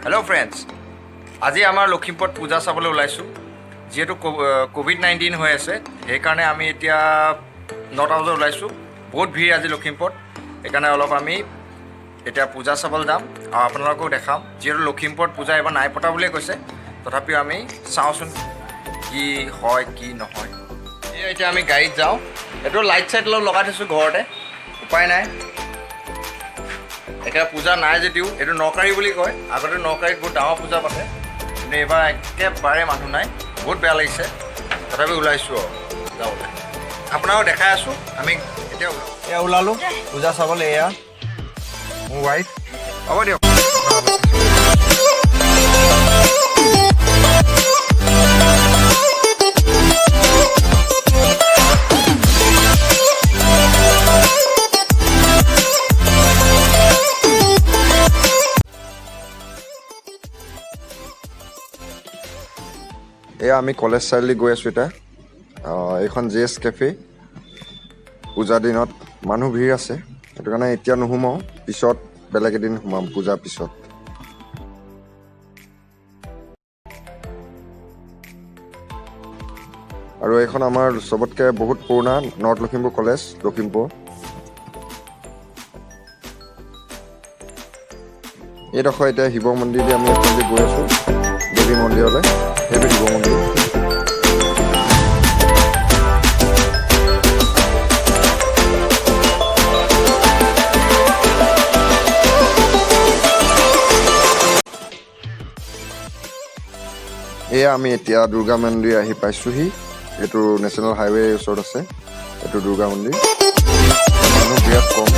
Hello friends, আজি আমাৰ লখিমপুৰত পূজা চাবলৈ ওলাইছোঁ। যেহেতু কোভিড-19 হৈ আছে, সেইকাৰণে আমি এতিয়া 9টা বজাত ওলাইছোঁ। বহুত ভিৰ আজি লখিমপুৰত, সেইকাৰণে অলপ আমি এতিয়া পূজা চাবলৈ যাম আৰু আপোনালোককো দেখাম। যেহেতু লখিমপুৰত পূজা এবাৰ নাই পতা বুলিয়ে কৈছে, তথাপিও আমি চাওঁচোন কি হয় কি নহয়। এতিয়া আমি গাড়ীত যাওঁ। এইটো লাইট চাইট অলপ লগাই থৈছোঁ ঘৰতে, উপায় নাই। এতিয়া পূজা নাই যদিও এইটো নকাৰী বুলি কয়। আগতে নকাৰীত বহুত ডাঙৰ পূজা পাতে, কিন্তু এইবাৰ একেবাৰে মানুহ নাই, বহুত বেয়া লাগিছে। তথাপি ওলাইছোঁ আৰু যাবলৈ। আপোনাকো দেখাই আছোঁ। আমি এতিয়া এয়া ওলালোঁ পূজা চাবলৈ। এয়া মোৰ ৱাইফ। হ'ব দিয়ক। এয়া আমি কলেজ চাৰিআলি গৈ আছোঁ এতিয়া। এইখন JS কেফে। পূজাৰ দিনত মানুহ ভিৰ আছে, সেইটো কাৰণে এতিয়া নোসোমাওঁ, পিছত বেলেগ এদিন সোমাম পূজাৰ পিছত। আৰু এইখন আমাৰ চবতকৈ বহুত পুৰণা নৰ্থ লখিমপুৰ কলেজ, লখিমপুৰ। এইডোখৰ এতিয়া শিৱ মন্দিৰ দি আমি এইফালে গৈ আছোঁ দেৱী মন্দিৰলৈ। সেইটো শিৱ মন্দিৰ। এয়া আমি এতিয়া দুৰ্গা মন্দিৰ আহি পাইছোঁহি। এইটো নেশ্যনেল হাইৱেৰ ওচৰত আছে, এইটো দুৰ্গা মন্দিৰ। মানুহ বিৰাট কম।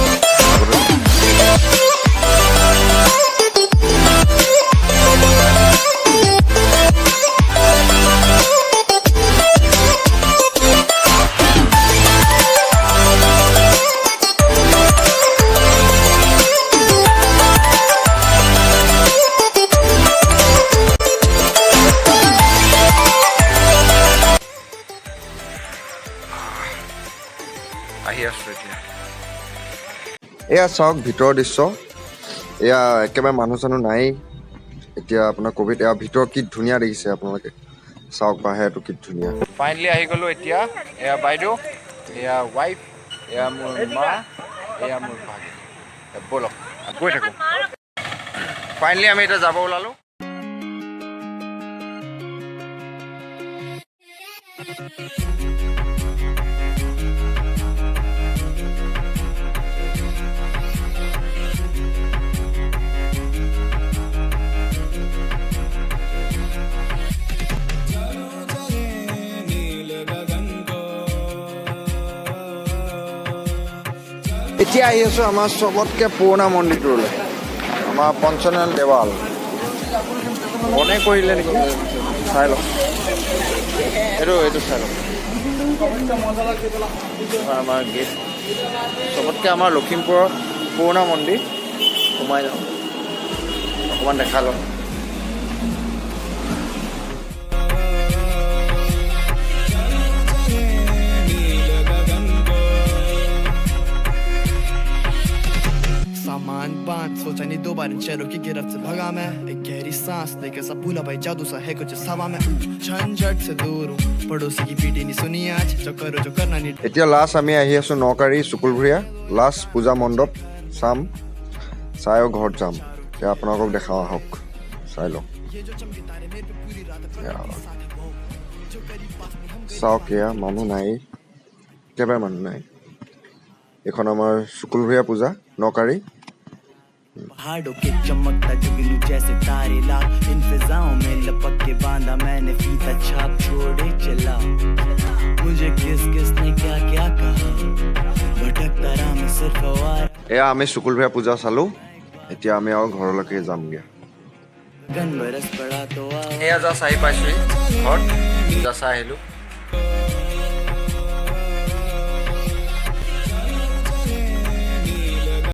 আহি আছোঁ এতিয়া। এয়া চাওক ভিতৰৰ দৃশ্য। এয়া একেবাৰে মানুহ চানুহ নাই এতিয়া, আপোনাৰ কোভিড। এয়া ভিতৰত কি ধুনীয়া দেখিছে আপোনালোকে, চাওক বাহিৰটো কি ধুনীয়া। ফাইনেলি আহি গ'লোঁ এতিয়া। এয়া বাইদেউ, এয়া ৱাইফ, এয়া মোৰ মা, এয়া মোৰ ভাগিন। ব'লক গৈ থাকোঁ। ফাইনেলি আমি এতিয়া যাব ওলালোঁ। এতিয়া আহি আছোঁ আমাৰ চবতকৈ পুৰণা মন্দিৰটোলৈ, আমাৰ পঞ্চনয়ন দেৱাল। বনে কৰিলে নেকি, চাই লওক। এইটো চাই লওক, আমাৰ গেট। চবতকৈ আমাৰ লখিমপুৰৰ পুৰণা মন্দিৰ। সোমাই যাওঁ, অকণমান দেখা লওক। सामान बांध सोचा नहीं दो बार इन शहरों की गिरफ्त से भगा मैं, एक गहरी सांस लेके सब भूला भाई जादू सा है कुछ हवा में, झंझट से दूर हूँ, पड़ोसी की पीटी नहीं सुनी आज, जो करो जो करना नहीं। এতিয়া লাষ্ট আমি আহি আছোঁ নকাৰী চুকুলভূঞা। লাষ্ট পূজা মণ্ডপ চাম, চাই ঘৰত যাম। এতিয়া আপোনালোকক দেখাওঁ, আহক চাই লওক। চাওক এয়া মানুহ নাই, একেবাৰে মানুহ নাই। এইখন আমাৰ চুকুলভূঞা পূজা নকাৰী। पहाड़ों के चमकता जुगनू जैसे तारे ला, इन फिजाओं में लपक के बांधा मैंने फीता छाप छोड़े चला, मुझे किस किस ने क्या क्या कहा, भटकता रहा मैं सिर्फ आवारा। এয়া আমি চুকুলভূঞা পূজা চালোঁ। এতিয়া আমি আৰু ঘৰলৈকে যামগৈ। गन बरस पड़ा तो এয়া জাষ্ট আহি পাইছোঁহি ঘৰত, পূজা চাই আহিলোঁ।